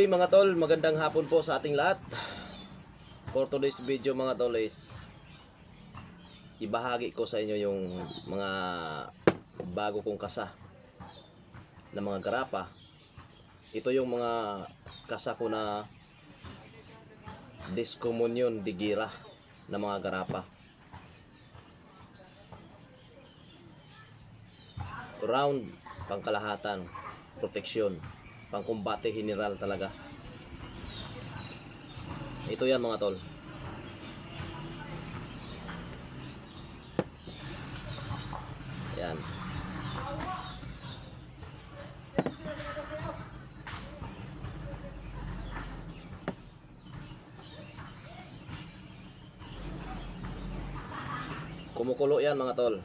Okay mga tol, magandang hapon po sa ating lahat. For today's video mga tol is ibahagi ko sa inyo yung mga bago kong kasa na mga garapa. Ito yung mga kasa ko na Discomunion de Gira na mga garapa. Round, pangkalahatan, proteksyon, pangkumbate general talaga. Ito yan mga tol. Yan. Kumukulo yan mga tol.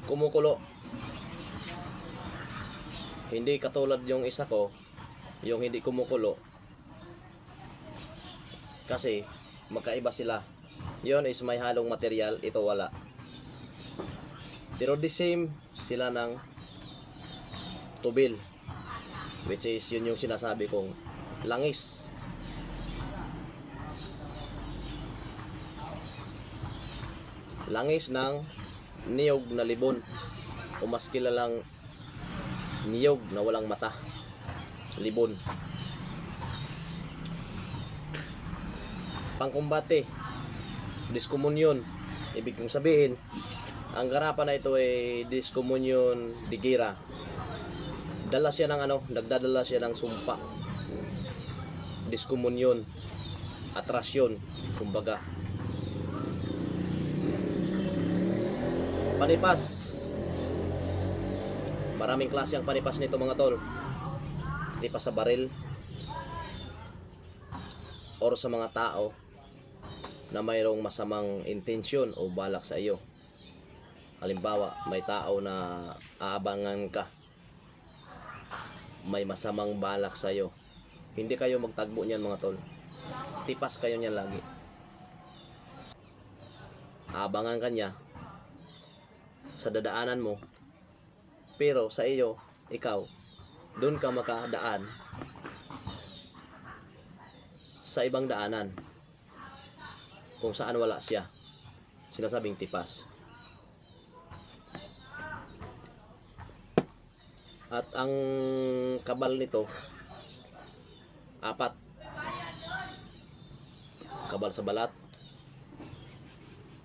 Kumukulo. Hindi katulad yung isa ko, yung hindi kumukulo. Kasi magkaiba sila. Yon is may halong material, ito wala. Pero the same sila ng tubil, which is yun yung sinasabi kong langis. Langis ng niyog na libon, o mas kilalang niyog na walang mata, libon. Pangkumbate, Discomunion. Ibig kong sabihin, ang garapa na ito ay Discomunion de Gira. Dala siya ng nagdadala siya ng sumpa. Discomunion, atrasyon, kumbaga. Panipas. Maraming klase ang panipas nito mga tol. Hindi pa sa baril or sa mga tao na mayroong masamang intensyon o balak sa iyo. Halimbawa, may tao na aabangan ka, may masamang balak sa iyo. Hindi kayo magtagbo niyan mga tol. Tipas kayo niyan lagi. Aabangan ka niya sa dadaanan mo, pero sa iyo, ikaw, doon ka makadaan sa ibang daanan kung saan wala siya. Sinasabing tipas. At ang kabal nito, 4. Kabal sa balat,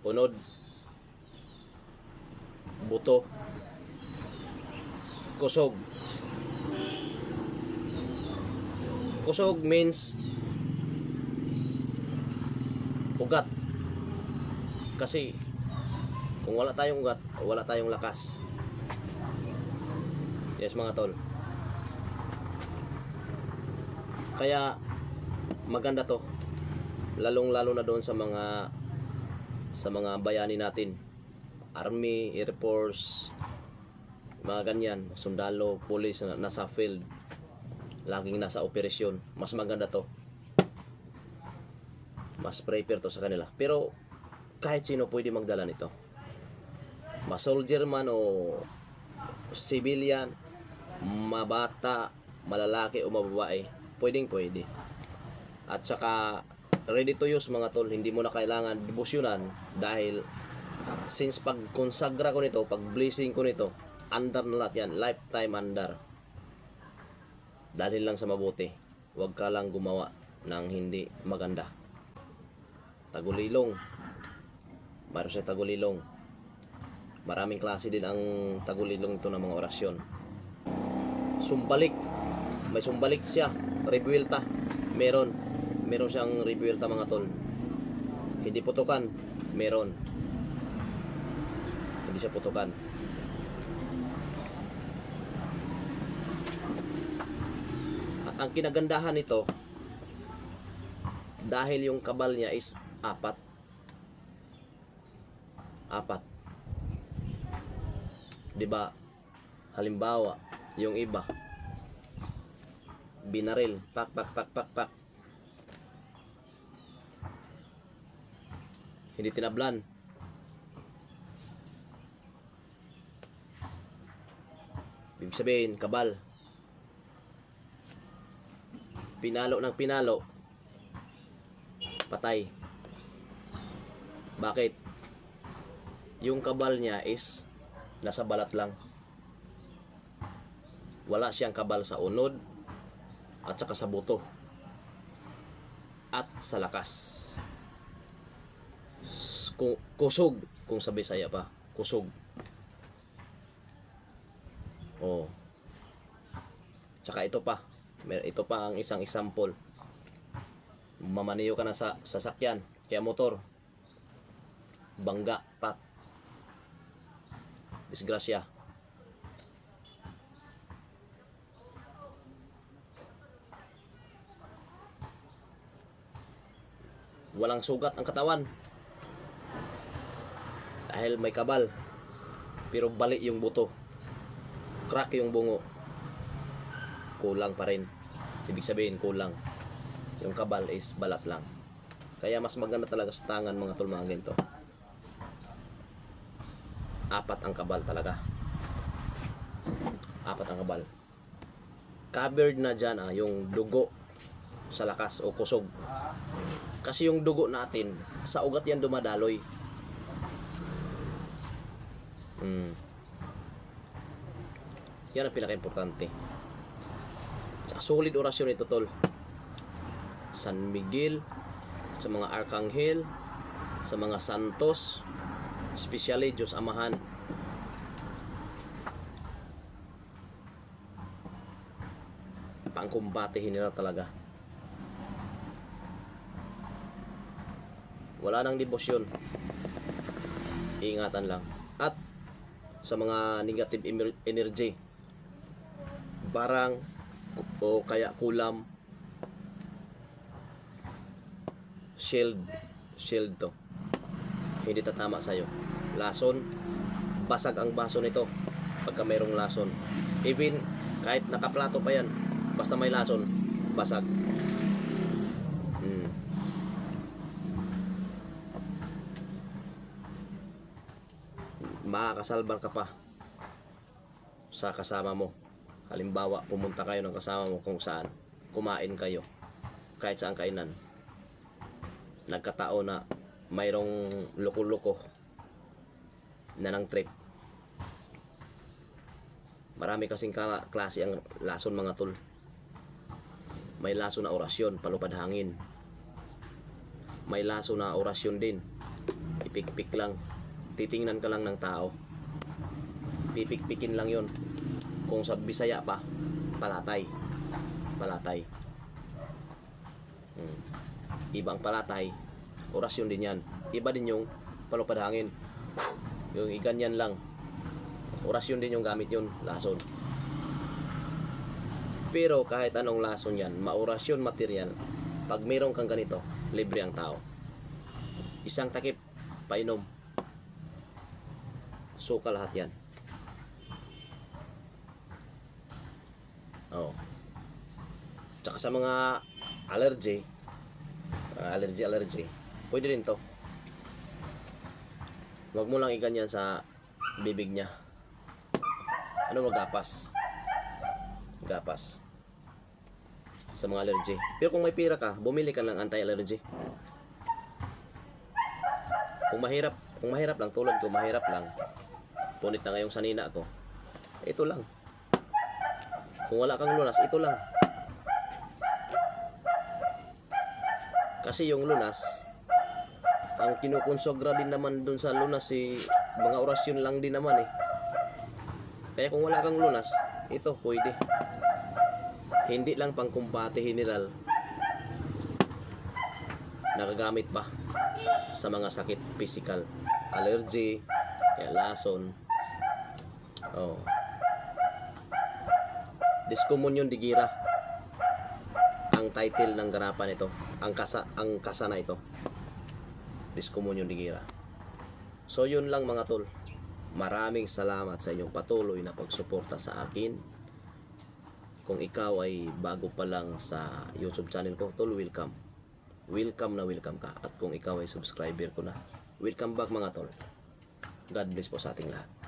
unod, buto, kusog. Kusog means ugat. Kasi kung wala tayong ugat, wala tayong lakas. Yes mga tol. Kaya maganda to, lalong lalo na doon sa mga bayani natin, Army, Air Force, mga ganyan, sundalo, police na nasa field, laging nasa operasyon. Mas maganda to, mas prepare to sa kanila. Pero kahit sino pwede magdala nito, ma-soldier man o civilian, mabata, malalaki o mababae, pwedeng pwede. At saka ready to use mga tol. Hindi mo na kailangan debosyonan, dahil since pag konsagra ko nito, pag blessing ko nito, under na lahat yan, lifetime under. Dahil lang sa mabuti, huwag ka lang gumawa ng hindi maganda. Tagulilong, mayroon siya tagulilong. Maraming klase din ang tagulilong ito ng mga orasyon. Sumbalik, may sumbalik siya. Rebuelta, meron siyang rebuelta mga tol. Hindi putukan, meron. Hindi siya putukan. At ang kinagandahan nito, dahil yung kabal niya is 4. Diba? Halimbawa, yung iba binaril, pak. Hindi tinablan. Ibig sabihin, kabal. Pinalo ng pinalo, patay. Bakit? Yung kabal niya is nasa balat lang. Wala siyang kabal sa unod at saka sa buto at sa lakas. Kusog, kung sa Bisaya pa, kusog. Oh. Tsaka ito pa ang isang example. Mamaniyo ka na sa sasakyan, kaya motor, bangga, pak, disgrasya. Walang sugat ang katawan dahil may kabal, pero bali yung buto, crack yung bungo, kulang pa rin. Ibig sabihin kulang. Yung kabal is balat lang. Kaya mas maganda talaga sa tangan mga tol, mga ganito. 4 ang kabal talaga. 4 ang kabal. Covered na dyan yung dugo sa lakas o kusog. Kasi yung dugo natin, sa ugat yan dumadaloy. Yan ang pinaka-importante. Tsaka solid orasyon ito, tol. San Miguel, sa mga Arkanghel, sa mga santos, especially Diyos Amahan. Pangkumbatehin nila talaga. Wala nang debosyon. Ingatan lang. At sa mga negative energy, barang o kaya kulam, shield to, hindi tatama sa'yo. Lason, basag ang baso nito pagka mayroong lason. Even kahit nakaplato pa yan, basta may lason, basag. Makakasalban ka pa sa kasama mo. Halimbawa, pumunta kayo ng kasama mo kung saan, kumain kayo, kahit saan kainan. Nagkataon na mayroong loko-loko na ng trip. Marami kasing klase ang lason, mga tol. May lason na orasyon, palupad hangin. May lason na orasyon din, ipik-pik lang. Titingnan ka lang ng tao, pipik-pikin lang yon. Kung sa Bisaya pa, palatay. Ibang palatay, orasyon din yan. Iba din yung palupad hangin, yung iganyan lang, orasyon din yung gamit yun, lason. Pero kahit anong lason yan, maorasyon material, pag mayroon kang ganito, libre ang tao. Isang takip, painom, suka lahat yan. Oh. Tsaka sa mga allergy, pwede rin to. Huwag mo lang iganyan sa bibig niya. Gapas sa mga allergy. Pero kung may pira ka, bumili ka ng anti-allergy. Kung mahirap lang, tulad ko, mahirap lang, punit na ngayong sanina ko, ito lang. Kung wala kang lunas, ito lang. Kasi yung lunas, ang kinukonsogra din naman dun sa lunas, mga orasyon lang din naman eh. Kaya kung wala kang lunas, ito pwede. Hindi lang pang kumbate general, nagagamit pa sa mga sakit physical, allergy, lason. Oh. Discomunion de Gira ang title ng ganapan ito, ang kasa na ito, Discomunion de Gira. So yun lang, mga tol. Maraming salamat sa inyong patuloy na pagsuporta sa akin. Kung ikaw ay bago pa lang sa YouTube channel ko, tol, welcome ka. At kung ikaw ay subscriber ko na, welcome back, mga tol. God bless po sa ating lahat.